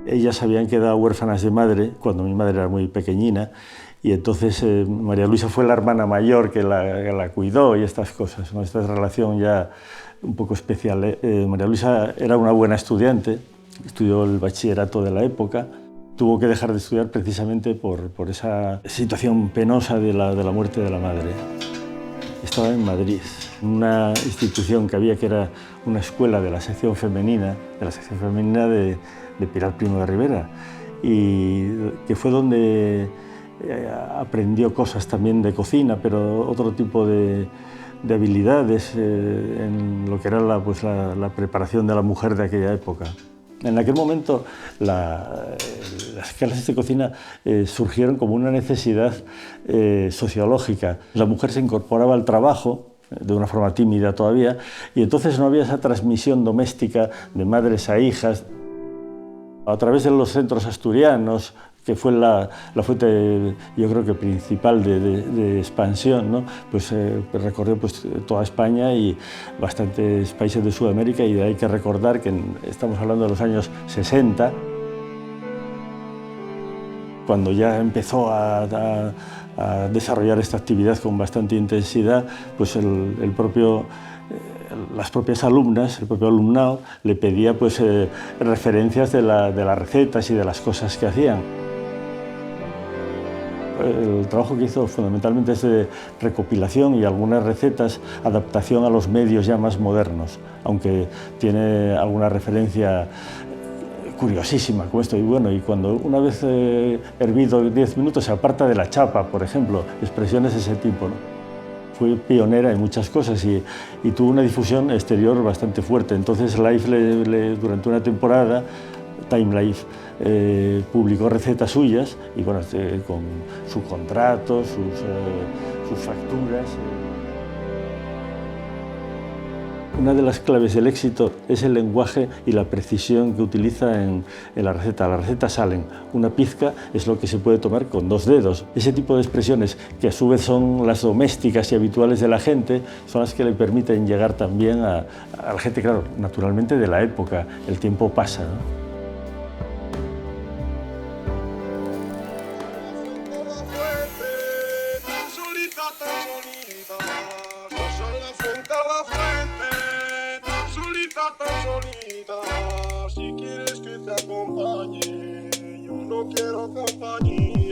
Ellas habían quedado huérfanas de madre cuando mi madre era muy pequeñina y entonces María Luisa fue la hermana mayor que la cuidó y estas cosas, ¿no? Esta relación ya un poco especial. María Luisa era una buena estudiante, estudió el bachillerato de la época, tuvo que dejar de estudiar precisamente por esa situación penosa de la muerte de la madre. Estaba en Madrid, una institución que había que era una escuela de la sección femenina de Pilar Primo de Rivera, y que fue donde aprendió cosas también de cocina, pero otro tipo de habilidades en lo que era la preparación de la mujer de aquella época. En aquel momento las clases de cocina surgieron como una necesidad sociológica. La mujer se incorporaba al trabajo de una forma tímida todavía y entonces no había esa transmisión doméstica de madres a hijas. A través de los centros asturianos, que fue la fuente, yo creo que principal de expansión, ¿no? Pues recorrió pues, toda España y bastantes países de Sudamérica, y hay que recordar que estamos hablando de los años 60, cuando ya empezó a desarrollar esta actividad con bastante intensidad, pues las propias alumnas, el propio alumnado, le pedía pues, referencias de las recetas y de las cosas que hacían. El trabajo que hizo fundamentalmente es de recopilación y algunas recetas, adaptación a los medios ya más modernos, aunque tiene alguna referencia curiosísima como esto. Y bueno, y cuando una vez hervido 10 minutos se aparta de la chapa, por ejemplo, expresiones de ese tipo, ¿no? Fue pionera en muchas cosas y tuvo una difusión exterior bastante fuerte. Entonces Life durante una temporada, Time Life, publicó recetas suyas y bueno, con sus contratos, sus facturas. Una de las claves del éxito es el lenguaje y la precisión que utiliza en la receta. Las recetas salen, una pizca es lo que se puede tomar con 2 dedos. Ese tipo de expresiones, que a su vez son las domésticas y habituales de la gente, son las que le permiten llegar también a la gente, claro, naturalmente de la época. El tiempo pasa, ¿no? Si quieres que te acompañe, yo no quiero compañía.